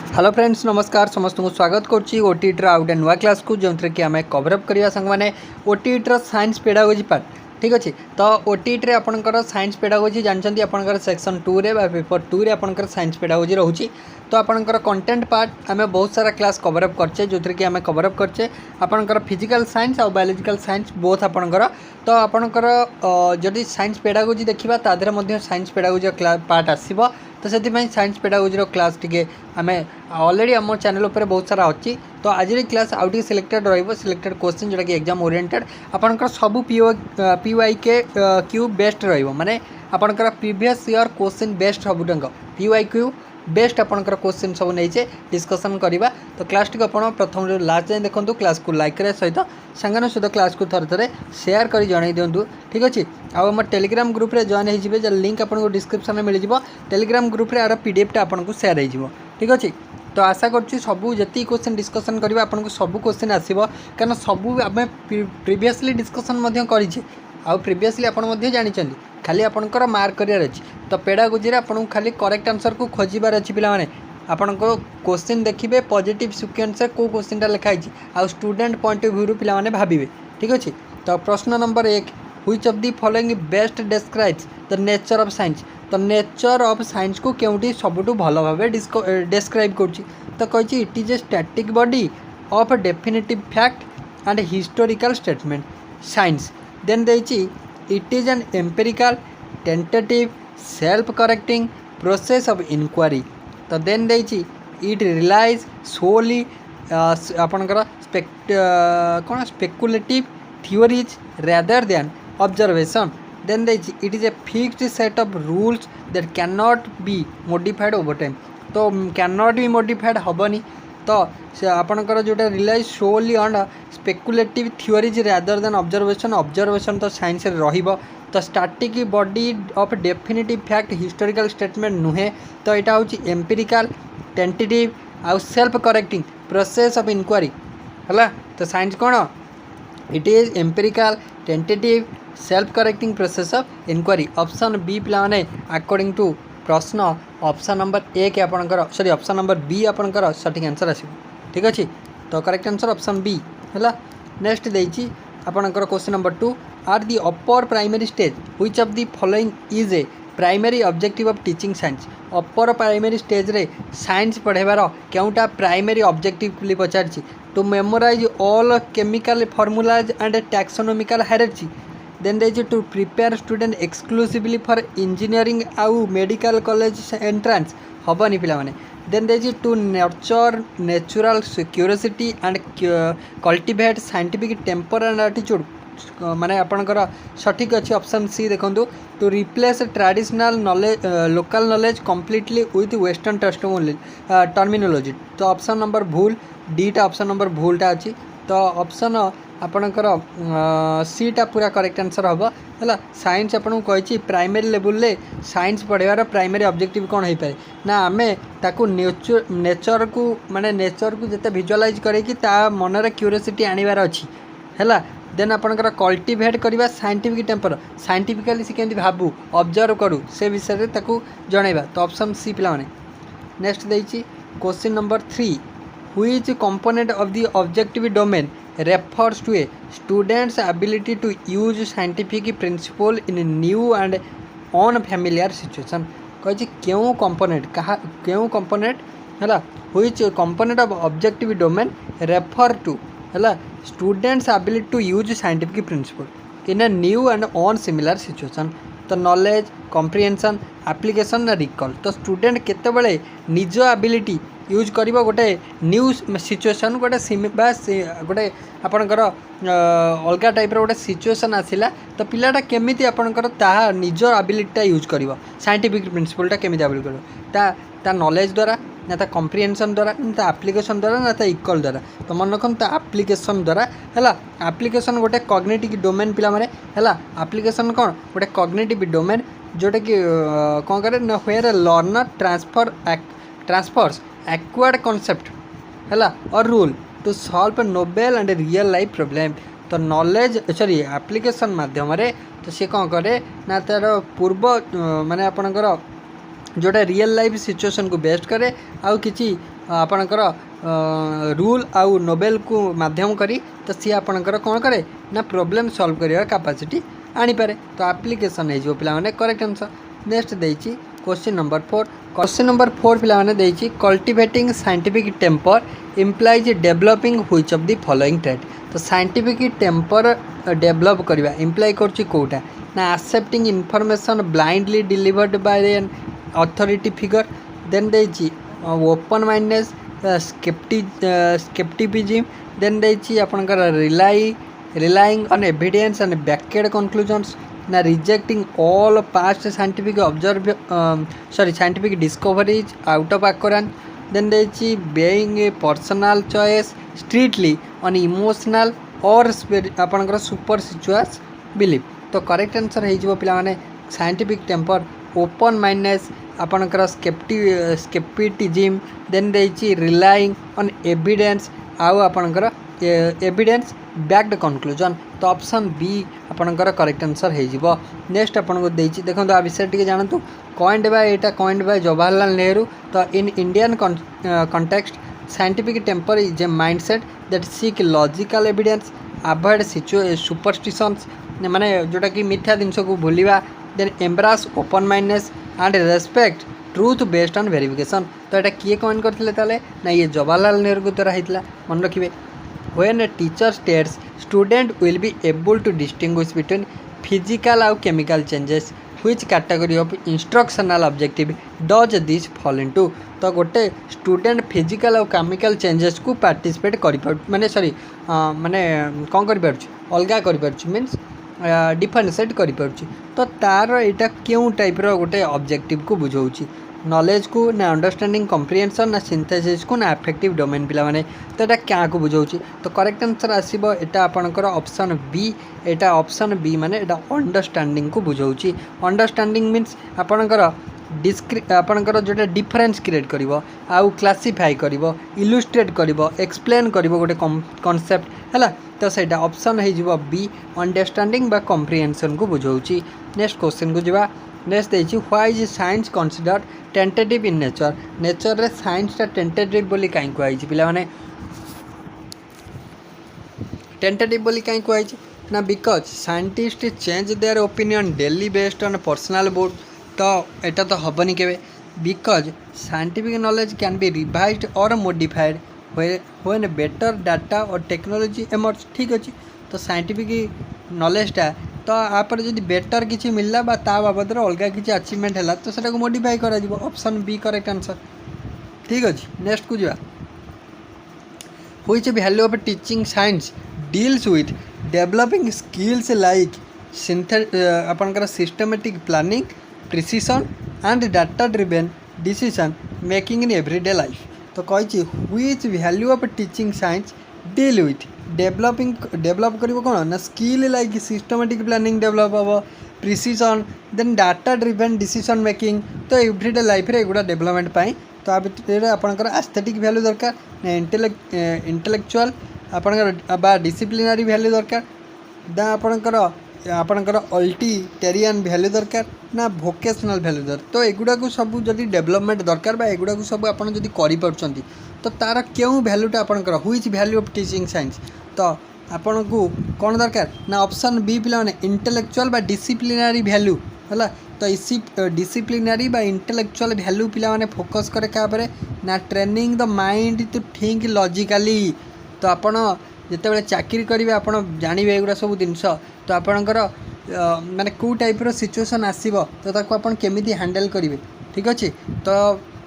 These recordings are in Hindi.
हेलो फ्रेंड्स नमस्कार समस्त को स्वागत करुच्ची ओटीईटी आउ गोटे नुआ क्लास को जो कि आम कवरअप करवा सांग मैंने ओटीईटी साइंस पेडागोजी पार्ट ठीक अच्छे। तो ओटीईटी आपंकर साइंस पेडागोजी जानते आपंकर सेक्शन 2 रे पेपर 2 रे आपंकर साइंस पेडागोजी रोचे। तो आपंकर कंटेंट पार्ट आम बहुत सारा क्लास कवरअप करचे जो थी आम कवरअप करचे आपंकर फिजिकल साइंस और बायोलॉजिकल साइंस बोथ आपंकर। तो आपंकर जदि साइंस पेडागोजी देखा तादेह साइंस पेडागोजी पार्ट आसब। तो से साइंस पेडागोजी क्लास टी आम ऑलरेडी आम चैनल पर बहुत सारा अच्छी। तो आज class out selected selected question जोटा कि एग्जाम ओरिएंटेड आपंकर सब पीवाईके क्यू बेस्ट माने आपंकर प्रीवियस ईयर क्वेश्चन बेस्ट सबुटंक पीवाईक्यू बेस्ट आपंकर क्वेश्चन सब नहीं डिस्कसन करवा। तो क्लास टी आप प्रथम लास्ट जाए देखो क्लास को लाइक करे सहित सांगन सहित क्लास को थर थे शेयर कर जन दिंतु ठीक अच्छे। आम टेलीग्राम ग्रुप रे जॉइन हो लिंक आपको डिस्क्रिप्शन में मिल जाए। टेलीग्राम ग्रुप रे आर पीडीएफ टा आपको शेयर हो ठीक अच्छे। तो आशा करुँच सबू जी क्वेश्चन डिस्कसन करवा आपको सबू क्वेश्चन आसो क्या सबू आम प्रीवियसली डिस्कसन करें आउ प्रीवियसली आपड़ जानते खाली आपंकर मार्क करार अच्छी। तो पेडागोजी आपको खाली करेक्ट आंसर को खोजार अच्छी पे आपण क्वेश्चन देखिए पॉजिटिव सिक्वेंस को क्वेश्चन लिखाई आउ स्टूडेंट पॉइंट ऑफ व्यू पे भावे ठीक अच्छे। तो प्रश्न number 1 which of the following best describes the nature of science. तो नेचर ऑफ साइंस को क्योंटी सबुठ भल भाव डिस्क्राइब कर। तो कही it is a static body of definitive fact and historical statement science. Then देती it is an empirical tentative self correcting process of inquiry. तो देन देती इट रिलाइज सोली आपणकर कौन speculative theories rather than observation. Then देती it is A fixed set of rules that cannot be modified over time. तो कैन नॉट बी मॉडिफाइड हेनी। तो से आपणकर जोटा relies solely on speculative theories rather than observation observation तो साइंस रहिबो। तो static body of definitive fact historical statement नुहे। तो यहाँ हूँ एम्पिरिकल टेंटेटिव आउ self correcting process of inquiry है। तो साइंस कौन it is empirical tentative self correcting process of inquiry. Option B पे अकॉर्डिंग टू प्रश्न ऑप्शन नंबर 1 आपणकर सॉरी ऑप्शन नंबर बी आपणकर सठिक आंसर आसो ठीक अच्छे। तो करेक्ट आंसर ऑप्शन बी है। नेक्स्ट देती आपणकर क्वेश्चन नंबर 2 आर the upper primary stage which of the following is a primary objective of teaching science. Upper primary stage रे साइंस पढ़ेबार क्योंटा प्राइमरी ऑब्जेक्टिव पचार to memorise all chemical formulas and taxonomical hierarchy. Then देती to prepare student exclusively for engineering आउ मेडिकल कॉलेज एंट्रांस हेनी पे। देन देती to nurture natural curiosity and cultivate scientific temper and attitude माने आपणकर सठिक अच्छी ऑप्शन सी देखो to replace traditional knowledge local knowledge completely with western terminology. तो ऑप्शन नंबर भूल डीटा ऑप्शन नंबर भूलटा अच्छी। तो ऑप्शन आपणकर सीटा पूरा करेक्ट आंसर हम है। साइंस आपको कही प्राइमरी लेवल ले साइंस पढ़ार प्राइमरी ऑब्जेक्टिव कौन हो पाए ना आम ताकू नेचर को माने नेचर को जिते विजुअलाइज करें मनरे क्यूरियोसिटी आनिबार अच्छी है। देन आपणकर कल्टिवेट करवा साइंटिफिक टेम्पर साइंटिफिकली से केमती भावु ऑब्जर्व करूँ से विषय में जनइबा। तो ऑप्शन सी पे। नेक्स्ट देती question number 3 which component of the objective domain refers to a student's ability to use scientific principle in new and unfamiliar situation। कही क्यों कंपोनेंट कहा क्यों कंपोनेंट है which component of objective domain refer to है students ability to use scientific principle in a new and unfamiliar situation. तो नॉलेज कॉम्प्रिहेंशन एप्लिकेशन रिकॉल। तो स्टूडेंट केतेबेले निज एबिलिटी यूज कर गोटे न्यू सिचुएशन गोटे गोटे आपणकर अलग टाइप गोटे सिचुएशन आसला तो पिलाटा केमिति आपणकर ताहा निज एबिलिटीटा यूज कर साइंटिफिक प्रिंसिपलटा केमिति एबिलिटी कर ता नॉलेज द्वारा ना ता कॉम्प्रिहेंशन द्वारा ना एप्लिकेशन द्वारा ना ता इक्वल द्वारा। तो मन रखन ता एप्लिकेशन द्वारा है। एप्लिकेशन गोटे कॉग्निटिव डोमेन पिला माने है। एप्लिकेशन कौन गोटे कॉग्निटिव डोमेन जोटा कि कौन करे ना where learner transfers acquired concept है और rule to solve novel and real life problem. तो नॉलेज सॉरी एप्लिकेशन माध्यम तो सी कौन करे ना तार पूर्व माने आपणकर जोटा रियल लाइफ सिचुएशन को बेस्ट करे आउ किछि आपणकर रूल आउ नोबेल को माध्यम करी तो सी आपणकर कौन करे ना प्रॉब्लम सॉल्व करिया कैपेसिटी आनी पारे तो एप्लिकेशन हो पिला माने करेक्ट आंसर। नेक्स्ट देछि क्वेश्चन नंबर 4 क्वेश्चन नंबर 4 पिला माने देछि cultivating scientific temper implies developing which of the following trait तो साइंटिफिक टेम्पर डेवलप करवा इम्प्लाय करछि कोटा ना accepting information blindly delivered by an authority figure then देछि ओपन माइंडनेस skepticism देन देछि आपनकर relying on evidence and backed conclusions ना rejecting all past scientific scientific discoveries out of occurrence then देछि being a personal choice strictly on emotional or आपनकर superstitious belief तो करेक्ट आंसर है जो पिला माने साइंटिफिक टेम्पर ओपन माइंडनेस आपनकर स्केप्टिसिज्म देन देछि रिलाइंग ऑन एविडेंस आउ आपनकर एविडेंस बैक्ड कंक्लूजन तो ऑप्शन बी आपनकर करेक्ट आंसर है जिवो। नेक्स्ट आपन को देछि देखंतु आ विषय टिके जानतु कॉइन्ड बाय एटा कॉइन्ड बाय जवाहरलाल नेहरू तो in Indian context scientific temper is a mindset that seek logical evidence avoid superstitions माने जोटा कि मिथ्या जिनस को भूलिबा then embrace open mindness and respect truth based on verification तो यहाँ किए कमेंट करते ताले ना ये जवाहरलाल नेहरू को द्वारा होता मन रखिए when a teacher states student will be able to distinguish between physical आउ chemical changes which category of instructional objective does this fall into तो गोटे स्टूडेंट फिजिकल आउ केमिकल चेंजेस को पार्टिसिपेट कर माने सॉरी माने कौन कर अलगा कर मीन्स डिफरेंशिएट कर तो तार यहाँ क्यों टाइप गोटे ऑब्जेक्टिव को बुझाऊँ नॉलेज को ना अंडरस्टैंडिंग कॉम्प्रिहेंशन ना सिंथेसिस को ना अफेक्टिव डोमेन पिला माने तो यहाँ क्या को बुझाऊँ तो करेक्ट आंसर आसीबो एटा आपनकर ऑप्शन बी एटा ऑप्शन बी माने एटा अंडरस्टैंडिंग को बुझाऊँ अंडरस्टैंडिंग मीन्स आपनकर आपनकर जोटा डिफरेंस क्रिएट करिवो आउ क्लासिफाई करिवो इलुस्ट्रेट करिवो एक्सप्लेन करिवो गोटे कॉन्सेप्ट हैला तो सहीटा ऑप्शन हो बी अंडरस्टैंडिंग बा कॉम्प्रिहेंशन को बुझाऊँ। नेक्स्ट क्वेश्चन को जावा नेक्स्ट देछि why is science considered tentative in nature nature रे साइंस टा टेंटेटिव बोली काई को आइछि पिला माने टेंटेटिव बोली काई को आइछि ना because scientist change their opinion daily based on personal board तो एटा तो हबनी केबे because scientific knowledge can be revised और मॉडिफाइड व्हेन बेटर डाटा और टेक्नोलॉजी एमर्ज ठीक अच्छे तो साइंटिफिक नॉलेजटा तो आपर जब बेटर किसी मिलला बा ता बाबद अलग किसी अचिवमेंट है तो सेटा को मॉडिफाई करा जिवो ऑप्शन बी करेक्ट आंसर ठीक अच्छे। नेक्स्ट को जा which value of teaching science deals with developing skills like आपनकर systematic planning precision and data driven decision making in everyday life तो कही which value of teaching science deal with develop करिवो कोन ना skill like systematic planning develop हम precision then data driven decision making तो एवरीडे लाइफ रे एगुड़ा डेवलपमेंट पाई तो आ भितर आपनकर एस्थेटिक वैल्यू दरकार ना इंटेलेक्चुअल आपनकर बा डिसिप्लिनरी वैल्यू दरकार दा आपनकर अल्टीटेरियन वैल्यू दरकार ना भोकेशनल वैल्यू दरकार तो एगुड़ा को सब जदि डेवलपमेंट दरकार बा एगुड़ा को सब आपन जदि करि परछंती तो तार क्यों वैल्यूटा आपनकर which value of teaching science तो आपन को कौन दरकार ना ऑप्शन बी पिला माने इंटेलेक्चुअल बा डिसिप्लिनरी वैल्यू हला तो इसी डिसिप्लिनरी बा इंटेलेक्चुअल वैल्यू पिला माने फोकस करे का परे ना training the mind to think logically तो आपन जिते चाकरी करेंगे आपड़ जानवे एगुड़ा सब जिनस तो आपणकर माने कौ टाइप सिचुएशन आसो तो ताको आपन केमिति हैंडल करेंगे ठीक अच्छे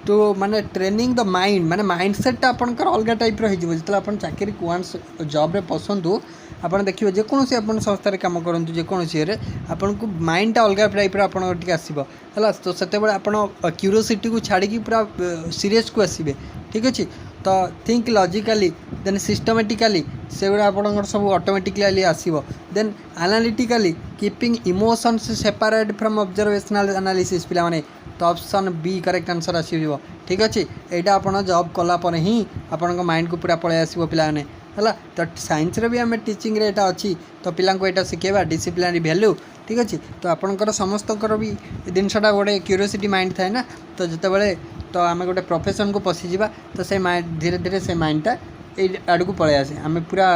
तो माने ट्रेनिंग द माइंड माने माइंडसेटा आपनकर अलग टाइप हो जो आप चाकरी वन्स जॉब रे पसंदु आप देखिए जेकोसी आप संस्थार कम करूँ जेकोसी आपन को माइंडटा अलग टाइप आपके आसो है तो से आप क्यूरियोसिटी को छाड़ी पूरा सीरीयस को आसबे ठीक अच्छे तो थिंक लॉजिकली देन सिस्टमेटिकली से गुड़ा आप सब ऑटोमेटिकली आसो then analytically keeping emotions separate from observational analysis पिला माने तो ऑप्शन बी करेक्ट आंसर आसो ठीक अच्छे यहाँ आप जॉब कलापर ही आपण माइंड को पूरा पलि आसो पिला माने है। तो साइंस भी आम टीचिंग रे एटा अच्छी तो पिला यहाँ शिखेबा डिसिप्लिनरी वैल्यू ठीक अच्छे। तो आपंकर समस्त भी जिनसा गोटे क्यूरियोसिटी माइंड थाए ना तो जिते तो आम गोटे प्रोफेशन को पशिजा तो से माइंड धीरे धीरे से माइंडटा ये आड़ को पलि आसे आम पूरा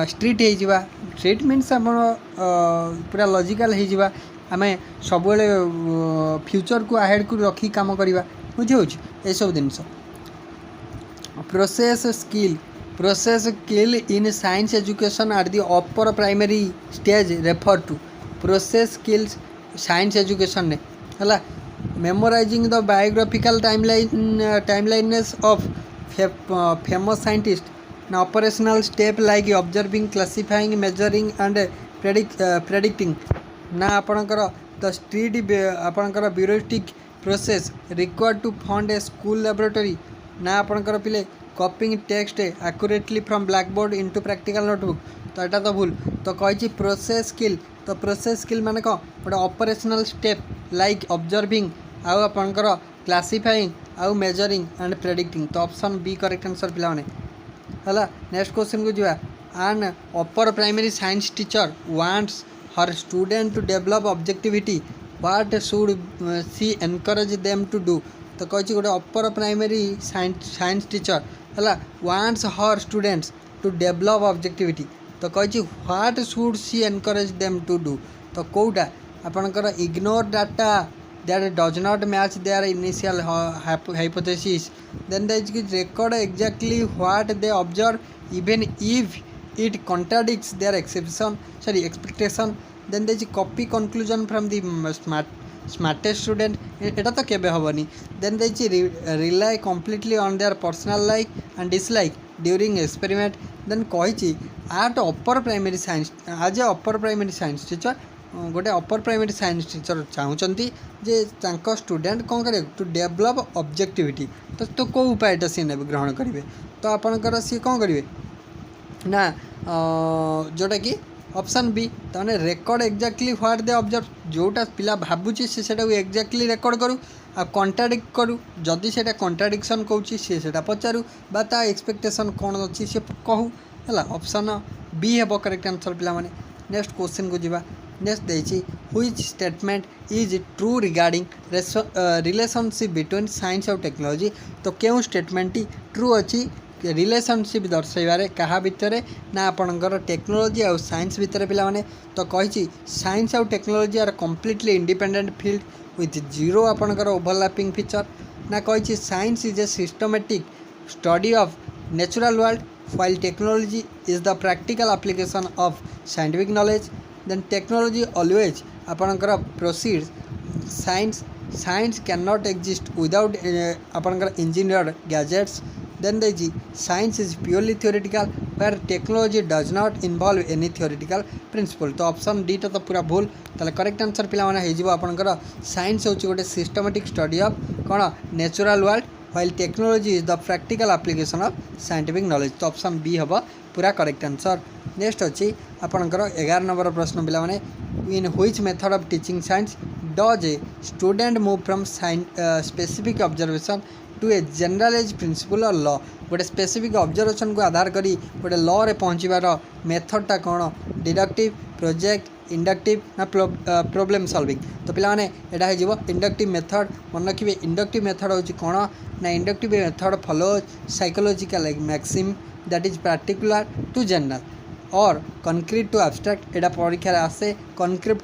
स्ट्रिक्ट हो स्ट्रिक्ट मीन्स आप पूरा लॉजिकल हो आम सब फ्यूचर को अहेड को रखी काम करवा बुझे ये सब जिनस। Process skill in science education are the upper primary stage refer to process skills science education ने है memorising the biographical timelines of famous scientist ना operational step like observing classifying measuring and predicting ना आपणकर द स्ट्रीट आपणकर bureaucratic process required to fund a school laboratory ना आपणकर पिले copying text accurately from blackboard into practical notebook तो यहाँ तो भूल तो कही प्रोसेस स्किल तो प्रोसेस स्किल माने कौन गोटे ऑपरेशनल स्टेप लाइक ऑब्जर्विंग आउ आपणकर क्लासिफाइंग आउ मेजरिंग एंड प्रेडिक्टिंग तो ऑप्शन बी करेक्ट आंसर पिला है। नेक्स्ट क्वेश्चन को जावा an upper primary science teacher wants her student to develop objectivity what should she encourage them to do तो कही गोटे अपर प्राइमरी साइंस टीचर है wants her students to develop objectivity तो कही what should she encourage them to do तो कौटा आपणकर ignore data that does not match their initial hypothesis then they record exactly what they observe even if it contradicts their expectation then they copy conclusion from the smartest student eta to kebe hobani then they rely completely on their personal like and dislike during experiment then कही at upper primary science as a upper primary science teacher गोटे अपर प्राइमरी साइंस टीचर चाहूँगी जे स्टूडेंट कौन कर टू डेवलप ऑब्जेक्टिविटी तो कौ उपायटा सी ने ग्रहण करेंगे तो आपणकर सी कौन करेंगे ना जोटा कि ऑप्शन बी तने record exactly what they observe जोटा पिला भावुची से एक्जाक्टली रेकर्ड करूँ आ कंट्राडिक्ट करूँ जदि से कंट्राडिक्शन कौची से पचारू बा ता एक्सपेक्टेशन कौन अच्छी से कहूँ है ऑप्शन बी है करेक्ट आंसर पिला माने। नेक्स्ट क्वेश्चन को जीवा नेक्स्ट देखिए which statement is true regarding relationship between science और टेक्नोलॉजी तो क्यों स्टेटमेंट ट्रू अच्छी रिलेशनशिप दर्शाइबारे क्या भितर ना आपणकर टेक्नोलॉजी और साइंस भितर पिला माने तो कही साइंस और technology are completely independent field with zero आपणकर ओवरलैपिंग फीचर ना कही science is a systematic study of natural world while technology is the practical application of scientific knowledge then technology always आपणकर proceeds science cannot exist without आपणकर engineered gadgets then the science is purely theoretical where technology does not involve any theoretical principle तो ऑप्शन डी तो पूरा भूल ताले करेक्ट आंसर पिला माने हेजिबो आपणकर साइंस होची गोटे systematic study of cone natural world while technology is the practical application of scientific knowledge तो ऑप्शन बी हम पूरा करेक्ट आंसर। नेक्स्ट अच्छी आपणकर 11 नंबर प्रश्न पिला माने in which method of teaching science does a student move from specific observation to a generalise principle और लॉ गोटे स्पेसिफिक ऑब्जर्वेशन को आधार करी गोटे लॉ रे पहुँचबार मेथडटा कौन डिडक्टिव प्रोजेक्ट इंडक्टिव ना प्रॉब्लम सॉल्विंग तो पिला माने एटा हे जीवो इंडक्टिव मेथड मन रखिबे इंडक्टिव मेथड होची कोन ना inductive method follow psychological maxim that is particular to general और कॉन्क्रीट टू एब्स्ट्रैक्ट एटा परीक्षा आसे concrete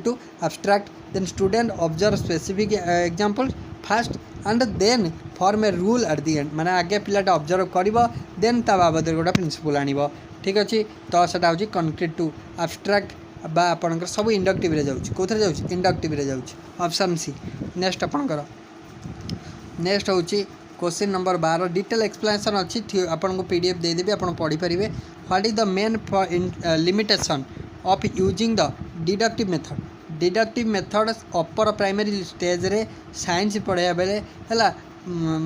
to abstract then student observe specific example first and then form a rule at the end माने आगे पिलाटा ऑब्जर्व करिवो देन ता बाबद गोटा प्रिंसिपल आनिबो ठीक अच्छे तो सेटा हूँ कॉन्क्रीट टू एब्स्ट्रैक्ट बा आपणकर सब इंडक्टिव रे जाउछि कोथरे जाउछि इंडक्टिव रे जाउछि ऑप्शन सी। नेक्स्ट आपणकर नेक्स्ट हूँ क्वेश्चन नंबर 12 डिटेल एक्सप्लेनेशन अच्छी आपन को पीडीएफ दे देबे आपन पढ़ी परिवे what is the main limitation of using the deductive method upper primary stage रे साइंस पढ़ाया बेले है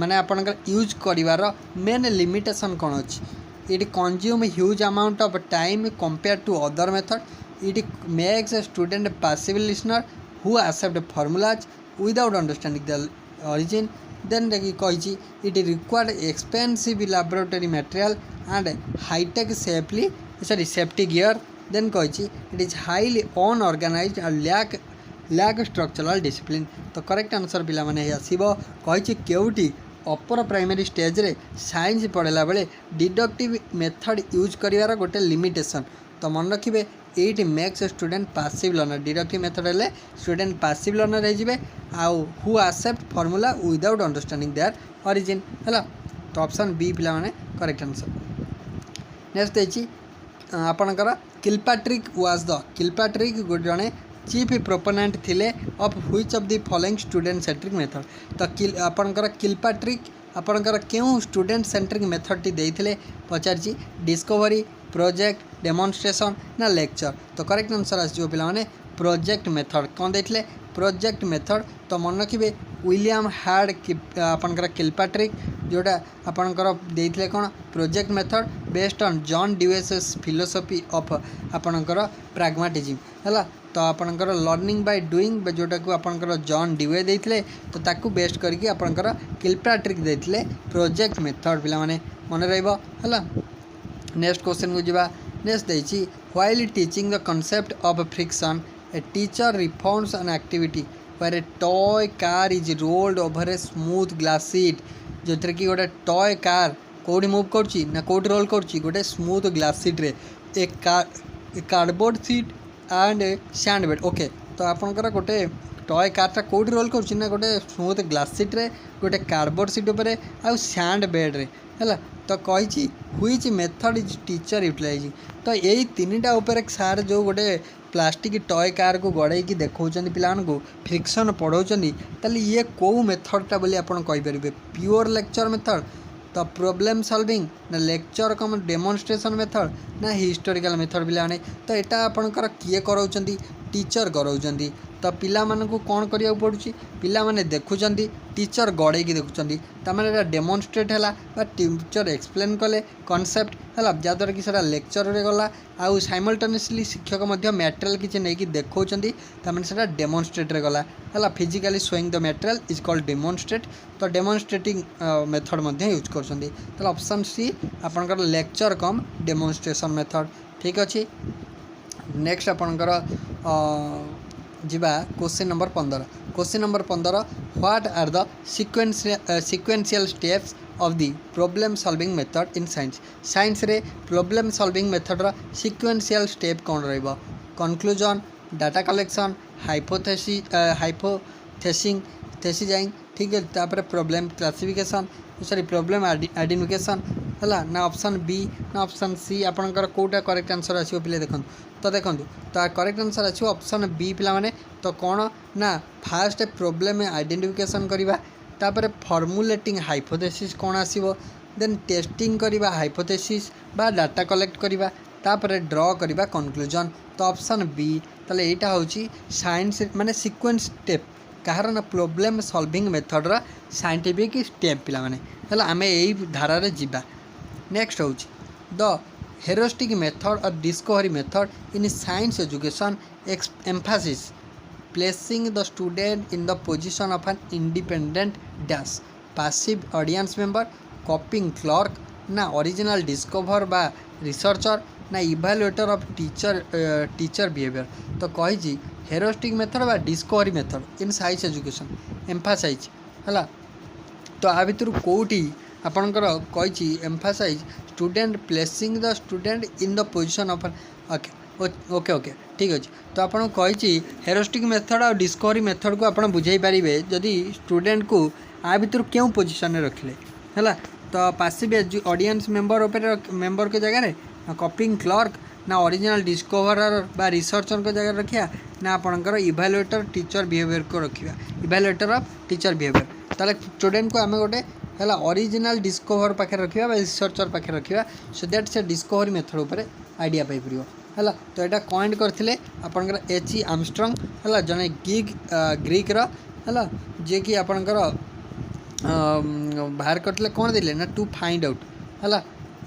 माने आपनकर यूज करिवार मेन लिमिटेशन कौन अच्छी it consume huge amount of time compare to other method it makes a student passive listener who accept formulas without understanding the origin then कही it required expensive laboratory material and high tech safety gear then कही it is highly unorganised and lack structural discipline तो करेक्ट आंसर पिला माने आसीबो कही केउटी अपर प्राइमरी स्टेज रे साइंस पढ़ला बेले डिडक्टिव मेथड यूज करिवार गोटे लिमिटेशन तो मन रखिए it makes student passive learner deductive method हेल्ले स्टूडेंट पासिव लर्नर हो who accept formula without understanding their origin है तो ऑप्शन बी पिला माने करेक्ट आंसर नेक्स्ट देखिए आपणकर किलपाट्रिक वाज द किलपाट्रिक जड़े चीफ प्रोपोनेंट थिले of which of the following student centric method तो आपणकर किलपाट्रिक आपणकर क्यों स्टूडेंट सेंट्रिक मेथड टी देइथिले पचारची डिस्कवरी प्रोजेक्ट डेमोन्स्ट्रेशन ना लेक्चर तो करेक्ट आंसर आसो पे प्रोजेक्ट मेथड कौन देते प्रोजेक्ट मेथड तो मन रखिए विलियम हार्ड आपणकर किलपाट्रिक जोटा आपणकर देइथिले कौन project method based on John Dewey's philosophy of आपणकर प्राग्मेटिज्म है तो आपणकर लर्निंग बाय डूइंग जोटा को आपणकर जॉन ड्यूए देइथिले तो ताकू बेस्ड करके आपणकर किलपाट्रिक देइथिले प्रोजेक्ट मेथड पिला माने मन रहइबो है नेक्स्ट क्वेश्चन को जीवा नेक्स्ट देछि while teaching the concept of friction a teacher reforms an activity where a toy car is rolled over a smooth glass sheet जो कि गोटे टॉय कार कोडी मूव करछि ना कोडी रोल करछि गोटे स्मूथ ग्लास सीट रे a cardboard sheet and sand bed okay तो आपनकर गोटे टॉय कारटा कोडी रोल करछि ना गोटे स्मूथ ग्लास सीट रे गोटे कार्डबोर्ड सीट ऊपर आ सैंड बेड रे है तो कही which method is teacher utilising तो यही तीनटा उपर सार जो गोटे प्लास्टिक टॉय कार को गड़े देखा पिला फ्रिक्शन पढ़ाऊँ ताली ये कौ मेथडटा बोली आप कहींपर प्योर लेक्चर मेथड तो प्रॉब्लम सॉल्विंग ना लेक्चर कम डेमोन्स्ट्रेशन मेथड ना हिस्टोरिकल मेथड पिलाने तो यहाँ आपणकर किए कराऊँ टीचर कराऊँ तो पिला मानकु कौन करिया पड़ुछि पिला माने देखुचंदी टीचर गड़े की देखुचंदी तामाने डेमोन्स्ट्रेट हैला बा टीचर एक्सप्लेन कले कॉन्सेप्ट हैला जाद्वारा कि सेटा लेक्चर रे गला आउ साइमल्टेनियसली शिक्षक मध्य मटेरियल किछि नै कि देखौचंदी तामाने सेटा डेमोन्स्ट्रेट रे गला हैला physically showing the material is called demonstrate तो डेमोन्स्ट्रेटिंग मेथड मध्य यूज करछंदी तो ऑप्शन सी आपनकर लेक्चर कम डेमोन्स्ट्रेशन मेथड ठीक अछि नेक्स्ट आपनकर जीवा question number 15 question number 15 what are the sequential steps of the problem solving method in science science रे प्रॉब्लम सॉल्विंग मेथड रा सीक्वेंशियल स्टेप कौन रहइबो conclusion data collection hypothesising ठीक है तापर problem classification sorry problem identification है ना ऑप्शन बी ना ऑप्शन सी आपनकर कोटा करेक्ट आंसर आसीबो पिले देखन तो देखो तो करेक्ट आंसर आछो ऑप्शन बी पिला माने तो कौन ना फास्ट प्रॉब्लम आइडेंटिफिकेशन करवा तापर फॉर्मुलेटिंग हाइपोथेसिस कौन आसीबो देन टेस्टिंग करवा हाइपोथेसिस बा डाटा कलेक्ट करवा तापर ड्रॉ करवा कंक्लूजन तो ऑप्शन बी ताले एटा होची साइंस माने सीक्वेंस स्टेप कहार ना प्रॉब्लम सॉल्विंग मेथड रा साइंटिफिक स्टेप पिला माने हला आमे एई धारा रे जिबा नेक्स्ट होची द हेरोस्टिक मेथड और discovery method in science education Mphasis placing the student in the position of an independent dash passive audience member कॉपिंग clerk ना ओरिजिनल डिस्कवर बा रिसर्चर ना इवैल्यूएटर ऑफ टीचर बिहेवियर तो कही हेरोस्टिक मेथड बा discovery method in science education emphasise है तो आ भितर कौटी आपणकर कही emphasise student placing the student in the position of okay okay okay ठीक अच्छे तो आपन कही हेरोस्टिक मेथड और डिस्कवरी मेथड को आप बुझे पारे जदि स्टूडेंट को आ भितर क्यों पोजीशन में रखिले है तो पासिव ऑडियंस मेंबर के जगह कॉपिंग क्लर्क ना ओरिजिनल डिस्कवरर बा रिसर्चर को जगह रखिया ना आपणकर इवैल्यूएटर टीचर बिहेवियर को रखिया इवैल्यूएटर ऑफ टीचर बिहेवियर ताले स्टूडेंट को आम गोटे है ओरिजिनल डिस्कवर पाखे रखा रिसर्चर पाखे रखा सो दैट से डिस्कवरी मेथड उपर आइडिया पाई परियो है तो यहाँ कॉइंट करते आपंकर H.E. आर्मस्ट्रंग है जड़े ग्रीक है जी कि आपंकर बाहर करते कौन देले ना टू फाइंड आउट है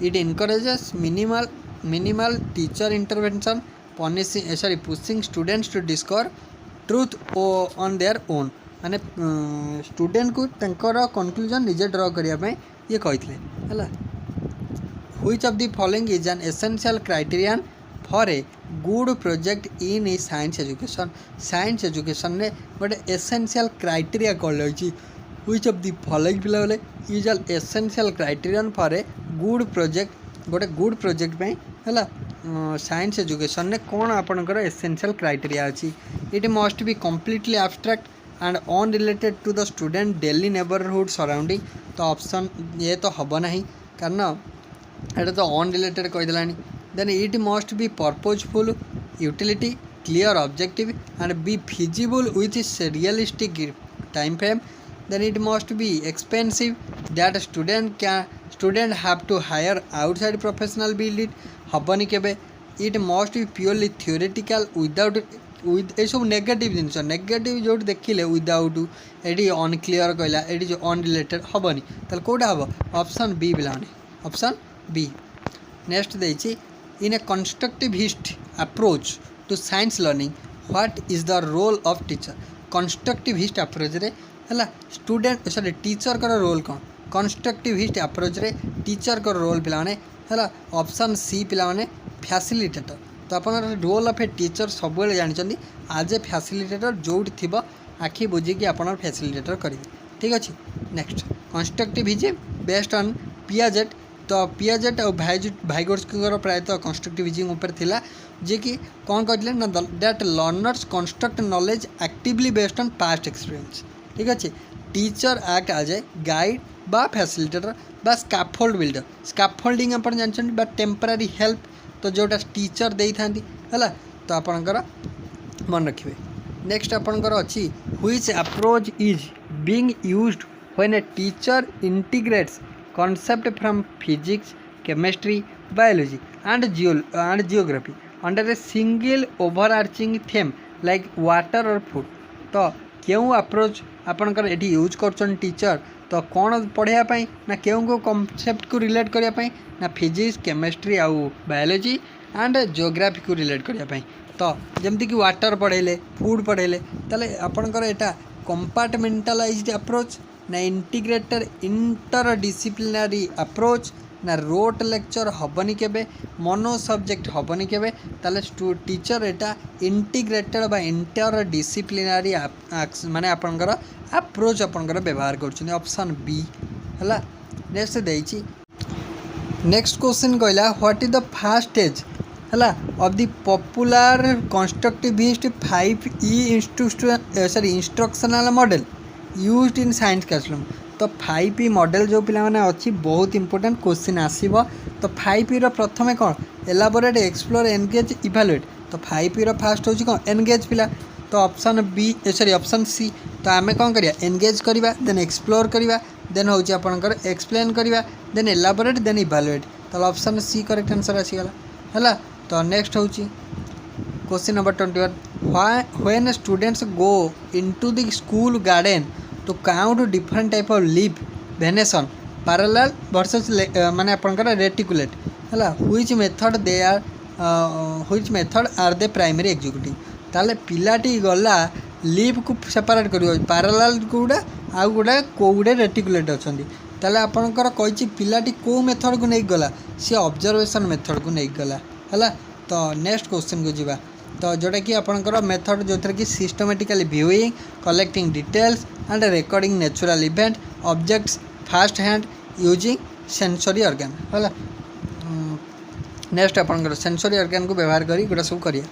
it encourages minimal teacher intervention pushing students to discover truth on their own माने स्टूडेंट को तंकर कंक्लूजन निजे ड्र करने ये कहते है। Which of the following is an essential criterion for a good project in a science education. Science education ने गोटे एसेंशियल क्राइटेरिया कौन रही। व्हिच ऑफ द फॉलोइंग पिला बोले is an essential criterion for a good project गोटे गुड प्रोजेक्ट पे है साइंस एजुकेशन ने कौन आपणकर एसेंशियल क्राइटेरिया अच्छी। It must be completely abstract and unrelated to the student daily neighbourhood surrounding. तो ऑप्शन ये तो हम ना कारण ये तो अनरिलेटेड कहीदेला। Then it must be purposeful utility clear objective and be feasible with realistic time frame. Then it must be expensive that student have to hire outside professional build it हेनी के। It must be purely theoretical without with ये सब नेगेटिव जिनस नेगेटिव जो देखिले विदाउट ये अनक्लीयर कहला ये जो अनरिलेटेड हेनी तो कौटा हम ऑप्शन बी पिलाने ऑप्शन बी। नेक्स्ट देछि in a constructivist approach to science learning what is the role of teacher. Constructivist approach रे है स्टूडेंट सॉरी टीचर का रोल कौन। कंस्ट्रक्टिविस्ट अप्रोच रे टीचर का रोल पिलाने है ऑप्शन सी पिलाने फैसिलिटेटर। तो आप रोल ऑफ ए टीचर सब जानते आज ए फैसिलिटेटर जो थी आखि बुझिकी आप फैसिलिटेटर करेंगे ठीक अच्छे। Next constructivism based on Piaget. तो पियाजेट और भाइगोट्स्की प्रायतः कंस्ट्रक्टिविज्म उपर थिला जे कि कौन कहते ना that learners construct knowledge actively based on past experience ठीक अच्छे। Teacher act as a guide बा फैसिलिटेटर बा स्कैफोल्ड बिल्डर। स्कैफोल्डिंग आप जानते बा टेम्पररी हेल्प तो जोटा टीचर दे था है तो आपणकर मन रखिए। नेक्स्ट आपणकर अच्छी which approach is being used when a teacher integrates concept from physics, chemistry, biology and geography under a single overarching theme like water or food। तो क्यों अप्रोच आपनकर एटी यूज करछन टीचर तो कौन पढ़ाई ना क्यों को कॉन्सेप्ट को रिलेट करने ना फिजिक्स केमिस्ट्री आउ बायोलॉजी एंड जियोग्राफी को रिलेट करने तो जमती कि वाटर पढ़ेले फूड पढ़ेले ताले आपनकर एटा कंपार्टमेंटलाइज्ड अप्रोच ना इंटीग्रेटेड इंटरडिसिप्लिनरी अप्रोच ना रोट लेक्चर हेनी के मोनो सब्जेक्ट हेनी के टीचर एटा इंटीग्रेटेड बा इंटरडिसिप्लिनरी माने आपनकर अप्रोच आपनकर व्यवहार कर ऑप्शन बी है। नेक्स्ट देछि नेक्स्ट क्वेश्चन कहला what is the first stage है of the popular constructivist 5E instructional model used in science classroom. तो 5E मॉडल जो पिला माने अच्छी बहुत इंपोर्टेंट क्वेश्चन आसीबो। तो 5E रो प्रथमे कौन एलाबोरेट एक्सप्लोर एनगेज इवैल्यूएट। तो 5E रो फर्स्ट होची कौन एनगेज पिला तो option B sorry option C. तो आमे कौन करिया एनगेज करिवा देन एक्सप्लोर करिवा देन होची आपनकर एक्सप्लेन करिवा देन एलाबोरेट देन इवैल्यूएट। तो ऑप्शन सी करेक्ट आंसर आसीगला है। तो नेक्स्ट होची question number 21 when students go into the school garden to count different type of leaf venation parallel versus माने आपनकर रेटिकुलेट है which method are they primary executive. ताले पिलाटी गला लीफ को सेपरेट करियो पैरेलल गुडा आ गुडा को गुडे रेटिकुलेट अछंदी ताले आपनकर कहिछि पिलाटी को मेथड को नै गला से ऑब्जर्वेशन मेथड को नै गला है। तो नेक्स्ट क्वेश्चन को जीवा तो जोटा कि आपनकर मेथड जो कि systematically viewing collecting details and recording natural event objects first hand using sensory organ है। नेक्स्ट आपनकर सेंसरी ऑर्गन को व्यवहार करी गोटा सब करिए।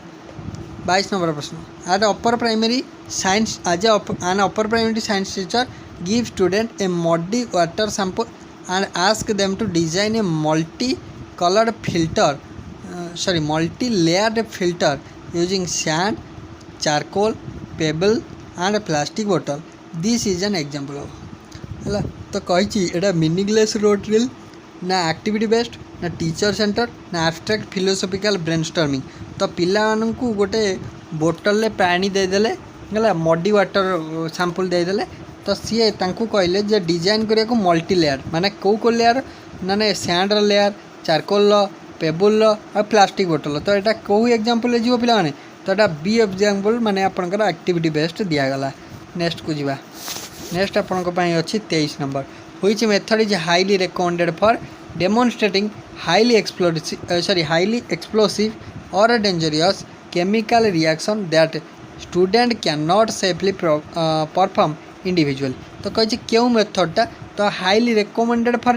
22 नंबर प्रश्न at upper primary science as an upper primary science teacher give student a muddy water sample and ask them to design a multi coloured filter multi layered filter using sand, charcoal, pebble and plastic bottle. This is an example of है। तो कही एटा मीनिंगलेस रोड ड्रिल ना एक्टिविटी बेस्ड ना टीचर सेंटर ना एब्स्ट्रैक्ट फिलोसॉफिकल ब्रेनस्टॉर्मिंग। तो पिला मानकु गोटे बोतल में पानी देदेले है मडी वाटर सैंपल देदेले तो सी तांकु कहले जे डिजाइन करिया को मल्टी लेयर माने को लेयर ना सैंड लेयर चारकोल पेबुल और प्लास्टिक बोतल। तो यहाँ कौ एग्जांपल जी पिला माने तो यहाँ बी एग्जांपल माने आपनकर एक्टिविटी बेस्ड दियागला। नेक्स्ट को जीवा नेक्स्ट आपण को पई अछि 23 number which method is highly recommended for demonstrating highly explosive और dangerous chemical reaction that student can not safely perform individual तो कही क्यों मेथडटा तो highly recommended for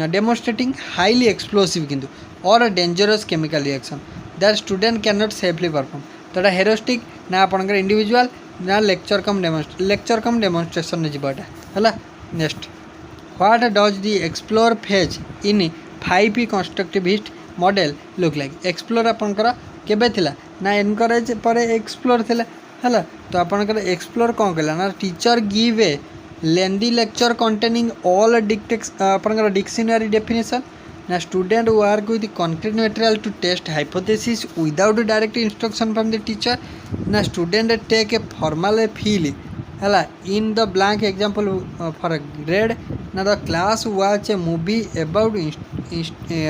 demonstrating highly explosive किंतु और dangerous chemical reaction that student can not safely perform तो हेरोस्टिक ना आपंकर इंडिविजुअल ना लेक्चर कम डेमोन्स्ट्रेशन जीवाटा है। Next what does the explore phase in 5P constructivist model look like explore आपंकर केबे थिला ना एनकरेज पर एक्सप्लोर थिला है तो आपंकर एक्सप्लोर कौन कला ना teacher give a lengthy lecture containing all आपंकर डिक्शनरी डेफिनेशन ना student work with concrete material to test hypothesis without direct instruction from the teacher ना student take a formal fill है in the blank example for grade ना the class watch a movie about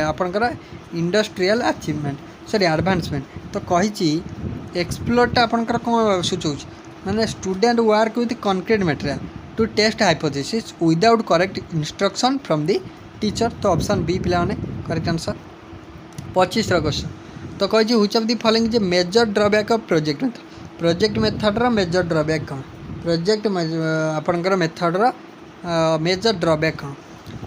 आपंकर इंडस्ट्रियल अचीवमेंट सॉरी एडवांसमेंट तो कही एक्सप्लोरटा आपंकर कौन सूचौ माने student work with concrete material to test hypothesis without correct instruction from the teacher तो ऑप्शन बी पिला करेक्ट आंसर 25 क्वेश्चन तो कही व्हिच ऑफ द फॉलोइंग जे major drawback of project method major drawback कौन प्रोजेक्ट आपंकर मेथड मेजर ड्रॉबैक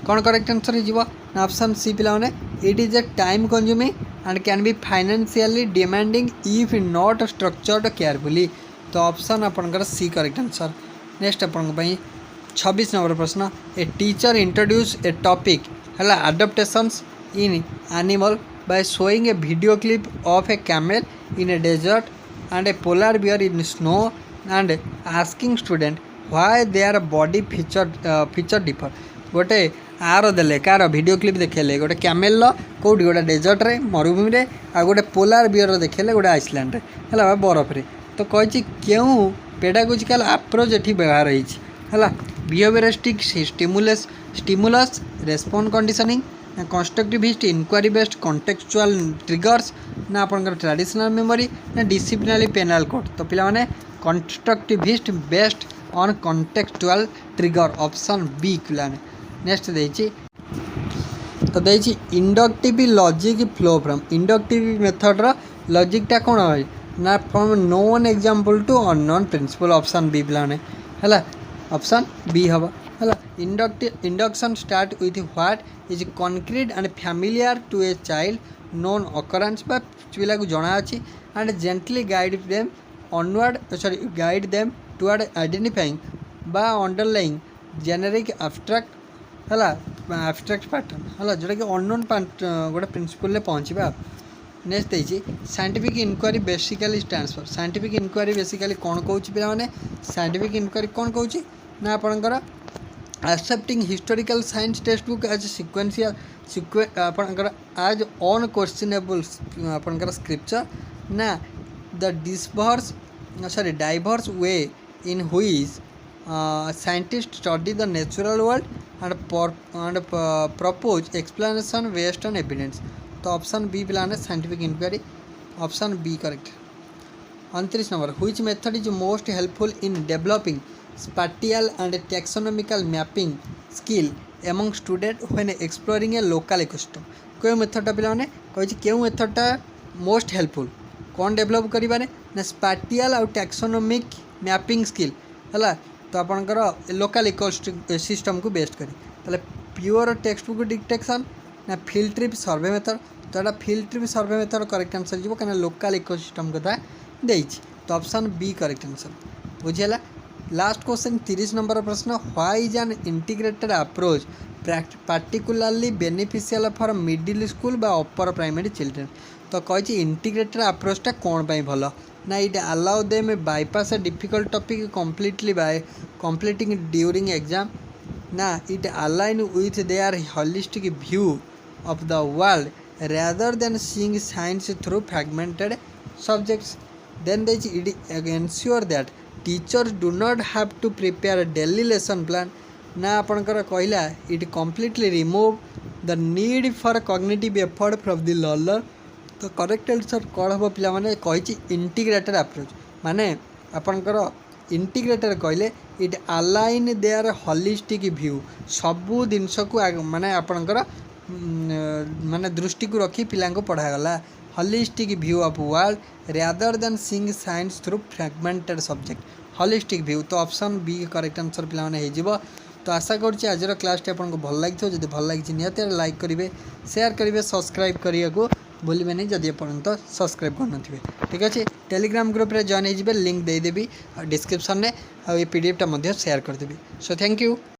कौन करेक्ट आंसर हो ऑप्शन सी पिला it is a time consuming and can be financially demanding if not structured carefully तो ऑप्शन आपंकर सी करेक्ट आंसर। नेक्स्ट आपन 26 नंबर प्रश्न a teacher introduce a topic है adaptations in animal by showing a video clip of a camel in a desert and a polar bear in snow and asking student why their body feature differ गोटे आर देले कार वीडियो क्लिप देखेले गोटे कैमेल कौटी गोटे डेजर्ट रे मरुभूमि रे आ गोटे पोलार बियर देखेले गोटे आइसलैंड रे है बरफ रे तो कही क्यों पेडागोजिकल अप्रोच ये व्यवहार है behaviouristic stimulus response conditioning constructivist inquiry based contextual triggers ना आपंकर ट्रेडिशनल मेमोरी ना डिसिप्लिनरी पेनल कोड तो पिला constructivist based on contextual trigger option B पिला नेक्स्ट देछि तो देछि inductive logic flow from inductive method रो लॉजिकटा कोन है ना from known example to unknown principle option B पिला है ऑप्शन बी हम है induction start with what is concrete and familiar to a child known occurrence पिला को जना अच्छी and gently guide them onward guide them toward identifying बा अंडरलाइंग जेनेरिक एब्स्ट्रैक्ट है एब्स्ट्रैक्ट पैटर्न है जोटा कि अननोन गोटे प्रिंसिपल पहुँचा। नेक्स्ट देखिए scientific inquiry basically stands for scientific inquiry basically कौन कौन पे साइंटिफिक इनक्वारी कौन कौन ना आपंकर accepting historical science text book as sequential आपंकर एज ऑन क्वेश्चनेबल आपंकर स्क्रिप्चर ना the diverse way in which scientist study the natural world and propose explanation based on evidence तो ऑप्शन बी पिलाने scientific inquiry option B correct. 29 number which method is most helpful in developing spatial and taxonomical mapping skill among student when exploring a local ecosystem क्यों मेथडटा पिलाने कही क्यों मेथडटा मोस्ट हेल्पफुल कौन डेवलप करें ना स्पैटियल और टैक्सोनॉमिक मैपिंग स्किल है तो आपंकर लोकल इकोसिस्टम को बेस्ट करें प्योर टेक्स्ट बुक डिटेक्शन ना फील्ड ट्रिप सर्वे मेथड तो यहाँ field trip survey method correct answer जीव कहीं लोकल इकोसिस्टम कथा देछि तो ऑप्शन बी करेक्ट आंसर बुझीगला। लास्ट क्वेश्चन 30 नंबर प्रश्न why is an integrated approach particularly beneficial for middle school बा अपर प्राइमरी चिल्ड्रेन तो कही इंटीग्रेटेड अप्रोचटा कौन पाई भल ना it allow them bypass a difficult topic completely by completing during exam ना it align with their holistic view of the world rather than seeing science through fragmented subjects. Then they ensure that teachers do not have to prepare a daily lesson plan ना आपनकर कहला it completely remove the need for cognitive effort from the learner तो करेक्ट आंसर कौन हम पिला माने कही इंटीग्रेटेड अप्रोच माने आपणकर इंटीग्रेटर कहले it align their holistic view सबू जिनस को माने आपणकर माने दृष्टि को रखी पिला पढ़ागला holistic view of world rather than seeing science through fragmented subject holistic view तो ऑप्शन बी करेक्ट आंसर पिला माने हो तो आशा करुँच आज क्लास आपको भल लगी जब भल लगी निहत लाइक करेंगे शेयर करेंगे सब्सक्राइब करने को भूलें नहीं जदि पर्यंत सब्सक्राइब कर ठीक अच्छे टेलीग्राम ग्रुप रे जॉइन हो लिंक देदेवी डिस्क्रिप्शन में आ पीडीएफ टा शेयर करदेवी सो थैंक यू।